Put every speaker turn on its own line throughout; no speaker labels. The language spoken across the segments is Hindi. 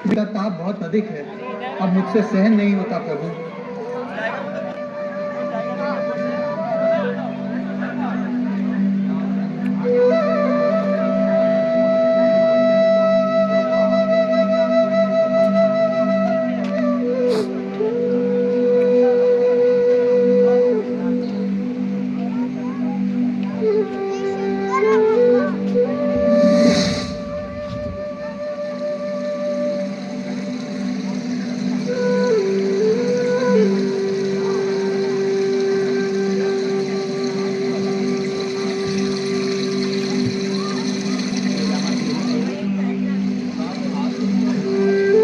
मेरा ताप बहुत अधिक है, अब मुझसे सहन नहीं होता प्रभु।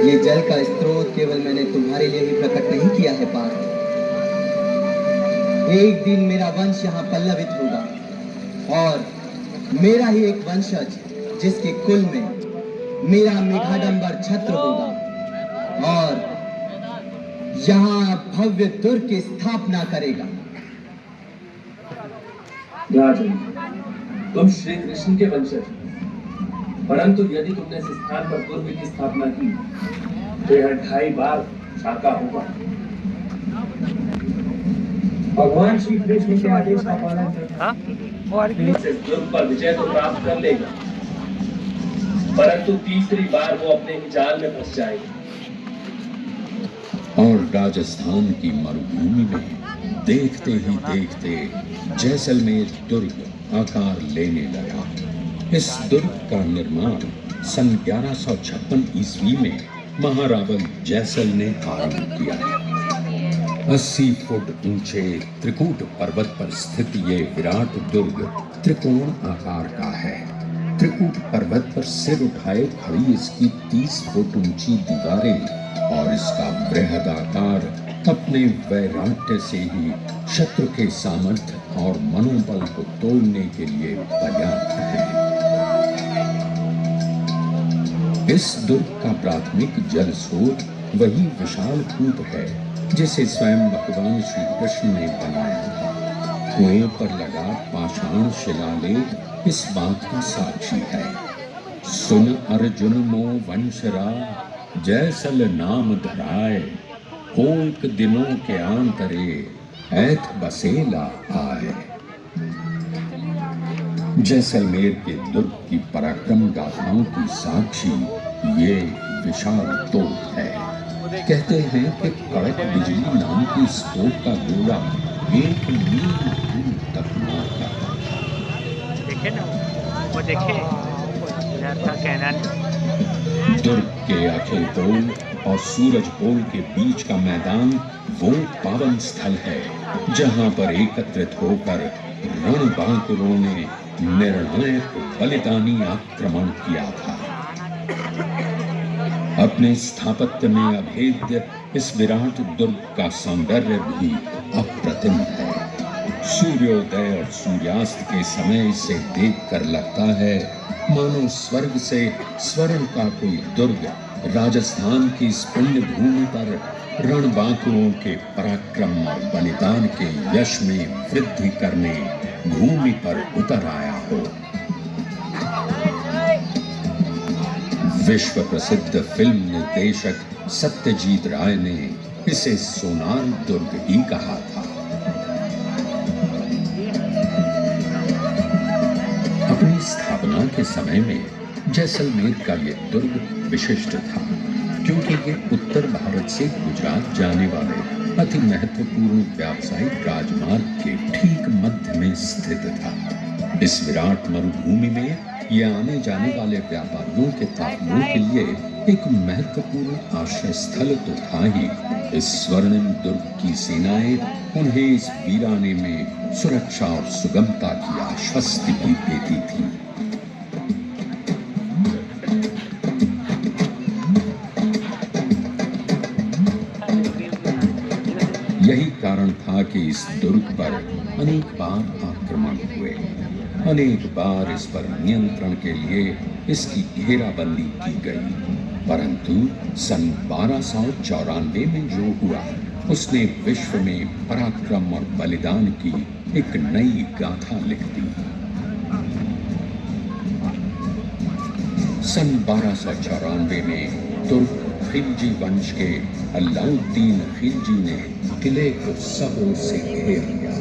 ये जल का स्रोत केवल मैंने तुम्हारे लिए ही प्रकट नहीं किया है पार्थ। एक दिन मेरा वंश यहाँ पल्लवित होगा और मेरा ही एक वंशज जिसके कुल में मेरा मेघाडंबर छत्र होगा और यहाँ भव्य दुर्ग की स्थापना करेगा।
राजन, तुम श्री कृष्ण के वंशज, परंतु यदि तुमने इस स्थान पर दुर्ग की स्थापना की तो यह 2.5 बार शाका होगा।
भगवान श्री कृष्ण के आदेश का पालन करना
और इस दुर्ग पर विजय तो प्राप्त कर लेगा, परंतु तीसरी बार वो अपने ही जाल में फंस जाएगा।
और राजस्थान की मरुभूमि में देखते ही देखते जैसलमेर दुर्ग आकार लेने लगा। इस दुर्ग का निर्माण सन 1156 ईस्वी में महारावल जैसल ने आरंभ किया। 80 फुट ऊंचे त्रिकूट पर्वत पर स्थित ये विराट दुर्ग त्रिकोण आकार का है। त्रिकूट पर्वत पर सिर उठाए खड़ी इसकी 30 फुट ऊंची दीवारें और इसका बृहदाकार अपने वैराग्य से ही शत्रु के सामर्थ्य और मनोबल को तोड़ने के लिए पर्याप्त है। इस दुर्ग का प्राथमिक जल स्रोत वही विशाल कूप है जिसे स्वयं भगवान श्री कृष्ण ने बनाया था। कुएं पर लगा पाषाण शिलालेख इस बात का साक्षी है। सुन अर्जुन मो वंशरा जैसल नाम धराए, कोक दिनों के आंतरे ऐथ बसेला आए। जैसलमेर के दुर्ग की पराक्रम गाथाओं की साक्षी ये विशाल तोप है। कहते हैं कि कड़क बिजली नाम की इस तोप का गोला 1 मील दूर तक मारता था।
देखे ना वो देखे था कैनन।
दुर्ग के अखिल पोल और सूरज पोल के बीच का मैदान वो पावन स्थल है जहां पर एकत्रित होकर रणबांकुरों ने निर्णायक बलिदानी आक्रमण किया था। अपने स्थापत्य में अभेद्य इस विराट दुर्ग का सौंदर्य भी अप्रतिम है। सूर्योदय और सूर्यास्त के समय इसे देखकर लगता है मानो स्वर्ग से स्वर्ण का कोई दुर्ग राजस्थान की इस पुण्य भूमि पर रणबांकुरों के पराक्रम और बलिदान के यश में वृद्धि करने भूमि पर उतर आया हो। विश्व प्रसिद्ध फिल्म निर्देशक सत्यजीत राय ने इसे सोनार दुर्ग ही कहा था। अपनी स्थापना के समय में जैसलमेर का यह दुर्ग विशिष्ट था क्योंकि ये उत्तर भारत से गुजरात जाने वाले अति महत्वपूर्ण व्यावसायिक राजमार्ग के ठीक मध्य में स्थित था। इस विराट मरुभूमि में ये आने जाने वाले व्यापारियों के ताबलों के लिए एक महत्वपूर्ण आश्रय स्थल तो था ही, इस स्वर्णिम दुर्ग की सेनाएं उन्हें इस वीराने में सुरक्षा और सुगमता की आश्वस्ति भी देती थी। यही कारण था कि इस दुर्ग पर अनेक बार आक्रमण हुए। अनेक बार इस पर नियंत्रण के लिए इसकी घेराबंदी की गई, परंतु सन 1294 में जो हुआ उसने विश्व में पराक्रम और बलिदान की एक नई गाथा लिख दी। सन 1294 में तुर्क खिलजी वंश के अलाउद्दीन खिलजी ने किले को सब ओर से घेर लिया।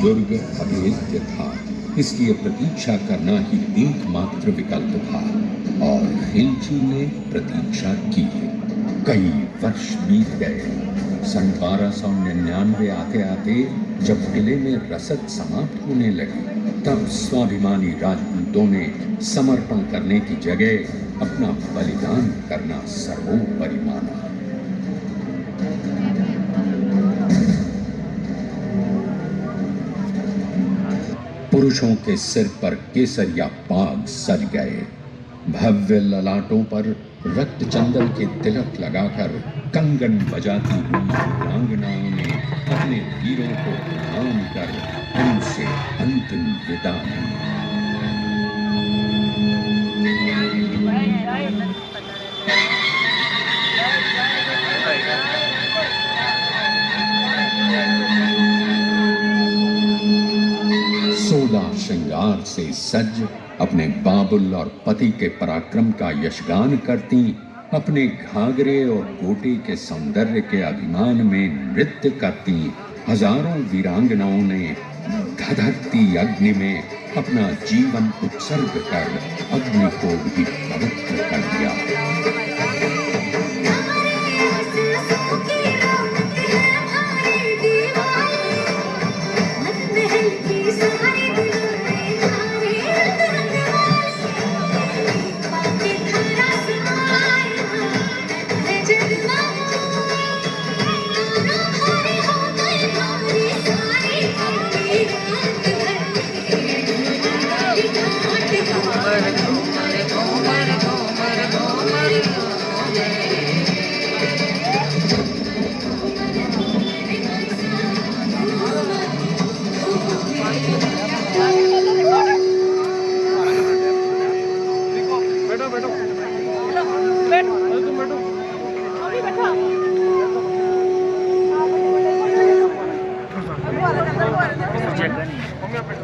दुर्ग अभेद्य था, इसलिए प्रतीक्षा करना ही एकमात्र विकल्प था और खिलजी ने प्रतीक्षा की। कई वर्ष बीत गए। सन 1299 आते आते जब किले में रसद समाप्त होने लगी, तब स्वाभिमानी राजपूतों ने समर्पण करने की जगह अपना बलिदान करना सर्वोपरि माना। पुरुषों के सिर पर केसरिया पाग सज गए। भव्य ललाटों पर रक्त चंदन के तिलक लगाकर कंगन बजाती हुई वीरांगनाओं ने अपने वीरों को प्रणाम कर उनसे अंतिम विदा ली। सोलह श्रृंगार से सज अपने बाबुल और पति के पराक्रम का यशगान करती, अपने घाघरे और गोटे के सौंदर्य के अभिमान में नृत्य करती हजारों वीरांगनाओं ने धधकती अग्नि में अपना जीवन उत्सर्ग कर अग्नि को भी पवित्र कर दिया।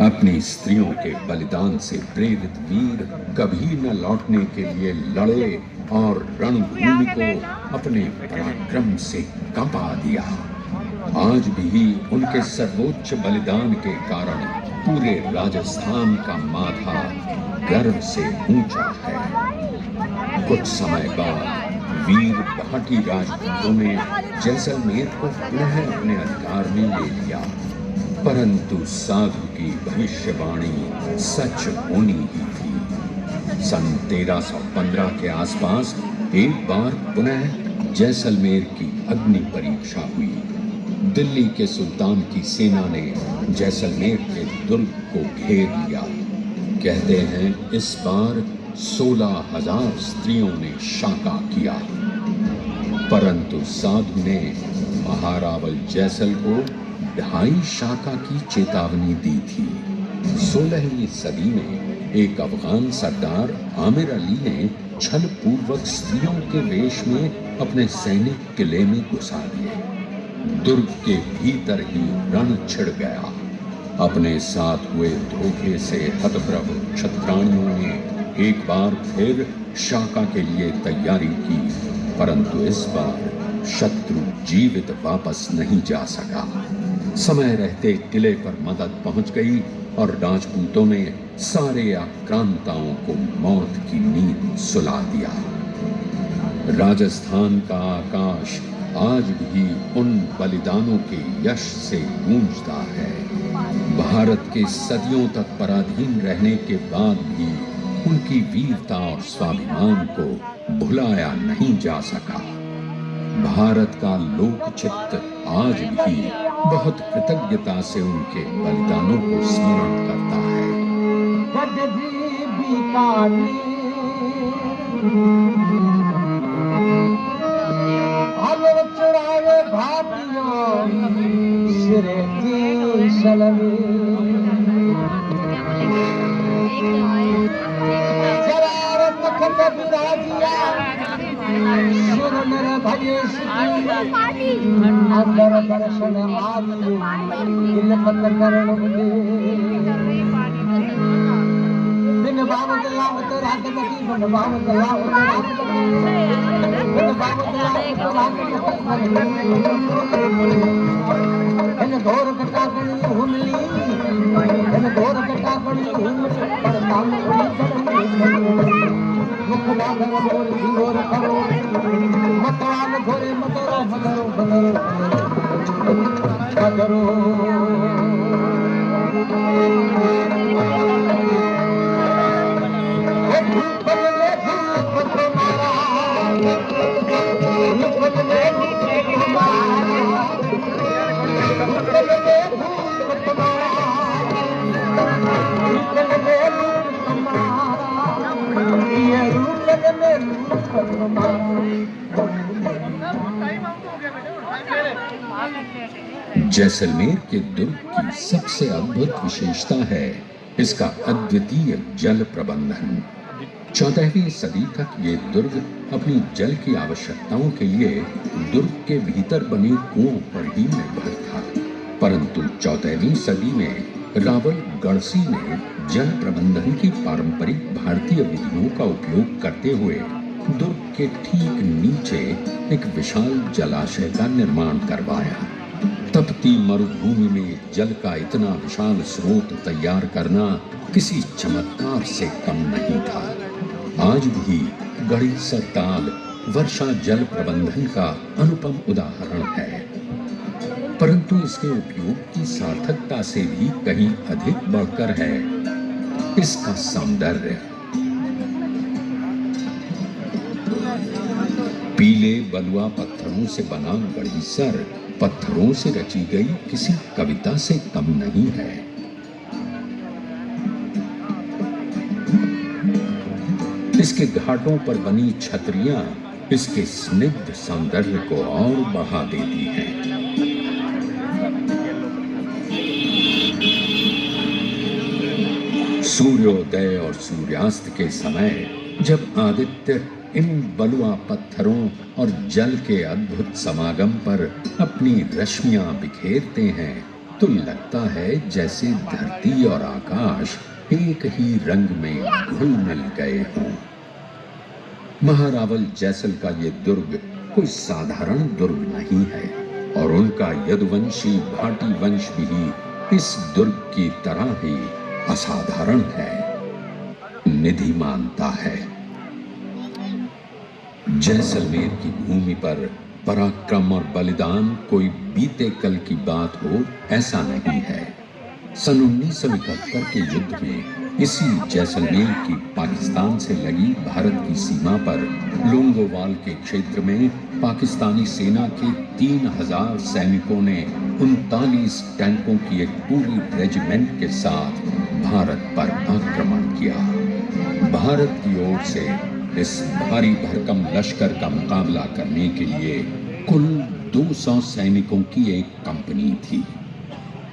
अपनी स्त्रियों के बलिदान से प्रेरित वीर कभी न लौटने के लिए लड़े और रणभूमि को अपने पराक्रम से कंपा दिया। आज भी उनके सर्वोच्च बलिदान के कारण पूरे राजस्थान का माथा गर्व से ऊंचा है। कुछ समय बाद वीर भाटी राजपूतों ने जैसलमेर को पुनः अपने अधिकार में ले लिया, परंतु साधु की भविष्यवाणी सच होनी ही थी। सन 1315 के आसपास एक बार पुनः जैसलमेर की अग्नि परीक्षा हुई। दिल्ली के सुल्तान की सेना ने जैसलमेर के दुर्ग को घेर लिया। कहते हैं इस बार 16,000 स्त्रियों ने शाका किया, परंतु साधु ने महारावल जैसल को 2.5 शाका की चेतावनी दी थी। 16वीं सदी में एक अफगान सरदार आमिर अली ने छल पूर्वक स्त्रियों के वेश में अपने सैनिक किले में घुसा दिए। दुर्ग के भीतर ही रण छिड़ गया। अपने साथ हुए धोखे से हतप्रभ क्षत्राणियों ने एक बार फिर शाका के लिए तैयारी की, परंतु इस बार शत्रु जीवित वापस नहीं जा सका। समय रहते किले पर मदद पहुंच गई और राजपूतों ने सारे आक्रांताओं को मौत की नींद सुला दिया। राजस्थान का आकाश आज भी उन बलिदानों के यश से गूंजता है। भारत के सदियों तक पराधीन रहने के बाद भी उनकी वीरता और स्वाभिमान को भुलाया नहीं जा सका। भारत का लोकचित्त आज भी बहुत कृतज्ञता से उनके बलिदानों को स्मरण करता है।
अंदर दर्शन बिन बाबत लावत रात बकी बिन बाबत लावत रात
जैसलमेर के दुर्ग की सबसे अद्भुत विशेषता है इसका अद्वितीय जल प्रबंधन। 14वीं सदी तक ये दुर्ग अपनी जल की आवश्यकताओं के लिए दुर्ग के भीतर बने कुओं पर ही निर्भर था, परंतु 14वीं सदी में रावल गढ़सी ने जल प्रबंधन की पारंपरिक भारतीय विधियों का उपयोग करते हुए दुर्ग के ठीक नीचे एक विशाल जलाशय का निर्माण करवाया। तपती मरुभूमि में जल का इतना विशाल स्रोत तैयार करना किसी चमत्कार से कम नहीं था। आज भी गढ़ीसर ताल वर्षा जल प्रबंधन का अनुपम उदाहरण है, परंतु इसके उपयोग की सार्थकता से भी कहीं अधिक बढ़कर है इसका सौंदर्य। पीले बलुआ पत्थरों से बना गढ़ीसर पत्थरों से रची गई किसी कविता से कम नहीं है। इसके घाटों पर बनी छतरियां इसके स्निग्ध सौंदर्य को और बढ़ा देती हैं। सूर्योदय और सूर्यास्त के समय जब आदित्य इन बलुआ पत्थरों और जल के अद्भुत समागम पर अपनी रश्मियां बिखेरते हैं तो लगता है जैसे धरती और आकाश एक ही रंग में घुल मिल गए हों। महारावल जैसल का ये दुर्ग कोई साधारण दुर्ग नहीं है और उनका यदुवंशी भाटी वंश भी इस दुर्ग की तरह ही असाधारण है, निधि मानता है। जैसलमेर की भूमि पर पराक्रम और बलिदान कोई बीते कल की बात हो ऐसा नहीं है। सन 1971 के युद्ध में इसी जैसलमेर की पाकिस्तान से लगी भारत की सीमा पर लोंगोवाल के क्षेत्र में पाकिस्तानी सेना के 3000 सैनिकों ने 39 टैंकों की एक पूरी रेजिमेंट के साथ भारत पर आक्रमण किया। भारत की ओर से इस भारी भरकम लश्कर का मुकाबला करने के लिए कुल 200 सैनिकों की एक कंपनी थी।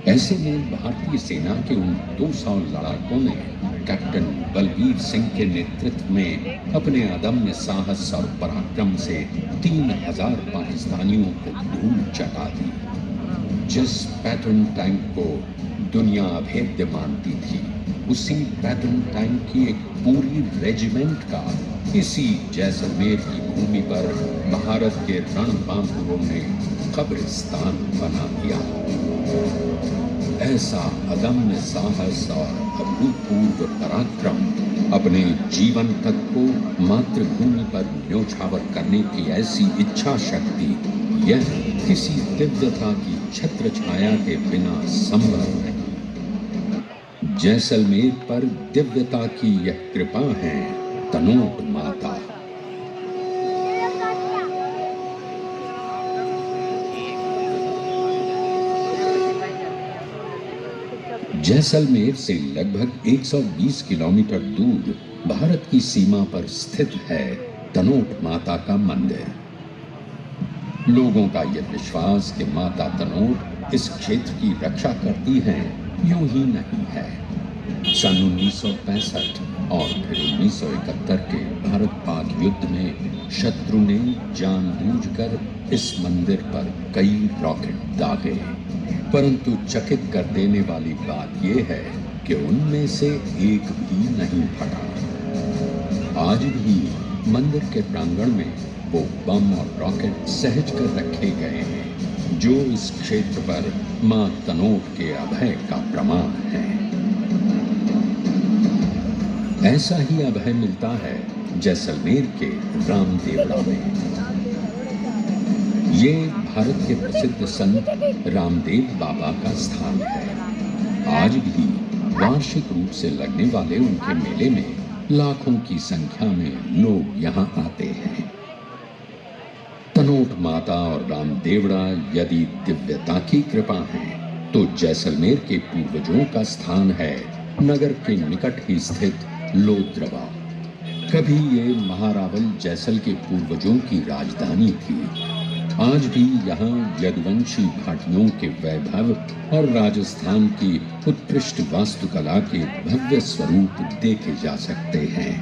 ऐसे में भारतीय सेना के उन 200 लड़ाकों ने कैप्टन बलबीर सिंह के नेतृत्व में अपने अदम्य साहस और पराक्रम से 3000 पाकिस्तानियों को धूल चटा दी। जिस पैटर्न टैंक को दुनिया अभेद्य मानती थी, उसी पैटर्न टैंक की एक पूरी रेजिमेंट का इसी जैसलमेर की भूमि पर भारत के रणबांकुरों ने कब्रिस्तान बना दिया। ऐसा अदम्य साहस और अभूतपूर्व पराक्रम अपने जीवन तक को मातृभूमि पर न्योछावर करने की ऐसी इच्छा शक्ति, यह किसी दिव्यता की छत्र छाया के बिना संभव नहीं। जैसलमेर पर दिव्यता की यह कृपा है तनोट माता। जैसलमेर से लगभग 120 किलोमीटर दूर भारत की सीमा पर स्थित है तनोट माता का मंदिर। लोगों का यह विश्वास कि माता तनोट इस क्षेत्र की रक्षा करती हैं यूं ही नहीं है। सन 1965 और फिर 1971 के भारत पाक युद्ध में शत्रु ने जानबूझकर इस मंदिर पर कई रॉकेट दागे, परंतु चकित कर देने वाली बात यह है कि उनमें से एक भी नहीं फटा। आज भी मंदिर के प्रांगण में वो बम और रॉकेट सहज कर रखे गए हैं जो इस क्षेत्र पर मां तनोट के अभय का प्रमाण है। ऐसा ही अभय मिलता है जैसलमेर के रामदेवड़ा में। ये भारत के प्रसिद्ध संत रामदेव बाबा का स्थान है। आज भी वार्षिक रूप से लगने वाले उनके मेले में लाखों की संख्या में लोग यहाँ आते हैं। तनोट माता और रामदेवड़ा यदि दिव्यता की कृपा है तो जैसलमेर के पूर्वजों का स्थान है नगर के निकट ही स्थित लोद्रवा। कभी ये महारावल जैसल के पूर्वजों की राजधानी थी। आज भी यहाँ यदुवंशी घाटियों के वैभव और राजस्थान की उत्कृष्ट वास्तुकला के भव्य स्वरूप देखे जा सकते हैं।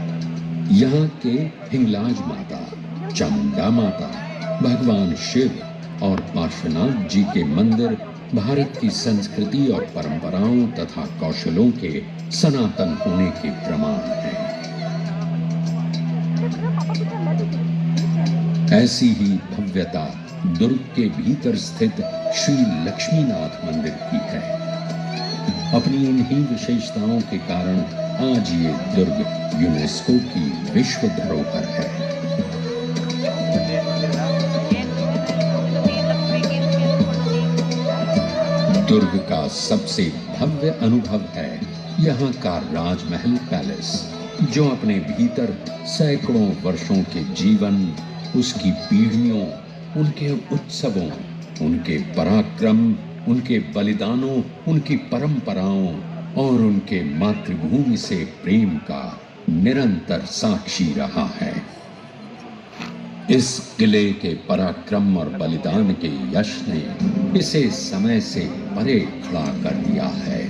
यहाँ के हिंगलाज माता, चामुंडा माता, भगवान शिव और पार्श्वनाथ जी के मंदिर भारत की संस्कृति और परंपराओं तथा कौशलों के सनातन होने के प्रमाण हैं। ऐसी ही भव्यता दुर्ग के भीतर स्थित श्री लक्ष्मीनाथ मंदिर की है। अपनी इन्हीं विशेषताओं के कारण आज ये दुर्ग यूनेस्को की विश्व धरोहर है। दुर्ग का सबसे भव्य अनुभव है यहाँ का राजमहल पैलेस, जो अपने भीतर सैकड़ों वर्षों के जीवन, उसकी पीढ़ियों, उनके उत्सवों, उनके पराक्रम, उनके बलिदानों, उनकी परंपराओं और उनके मातृभूमि से प्रेम का निरंतर साक्षी रहा है। इस किले के पराक्रम और बलिदान के यश ने इसे समय से परे खड़ा कर दिया है।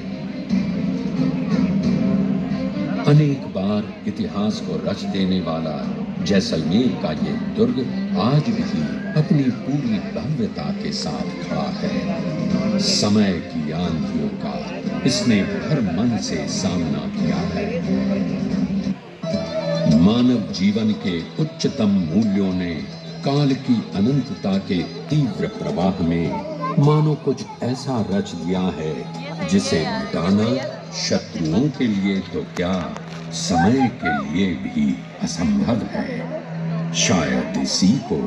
अनेक बार इतिहास को रच देने वाला जैसलमेर का ये दुर्ग आज भी अपनी पूरी भव्यता के साथ खड़ा है। समय की आंधियों का इसने हर मन से सामना किया है। मानव जीवन के उच्चतम मूल्यों ने काल की अनंतता के तीव्र प्रवाह में मानो कुछ ऐसा रच दिया है जिसे मिटाना शत्रुओं के लिए तो क्या, समय के लिए भी असंभव है। शायद इसी को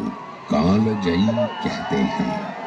कालजयी कहते हैं।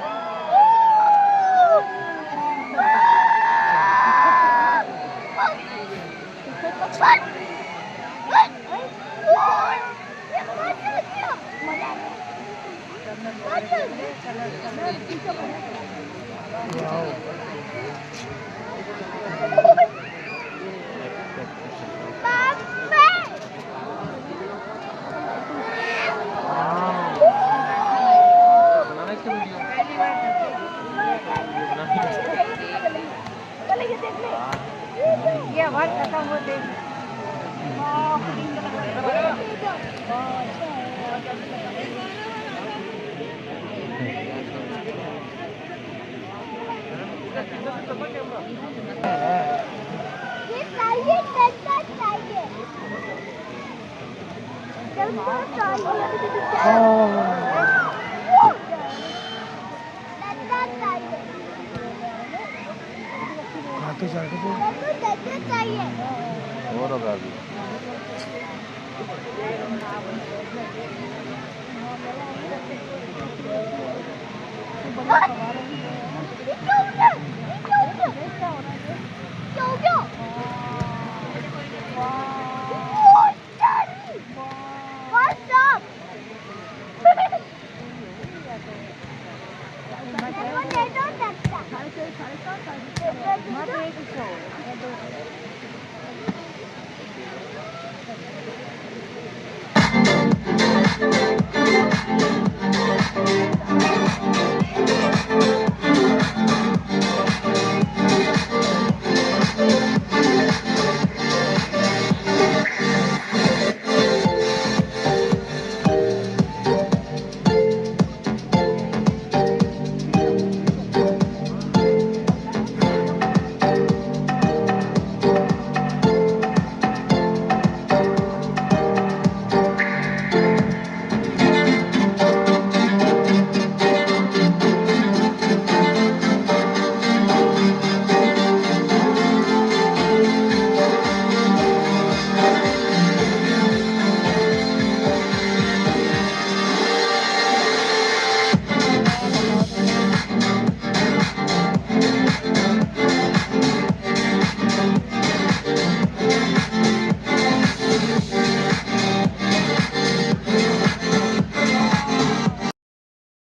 और होगा अभी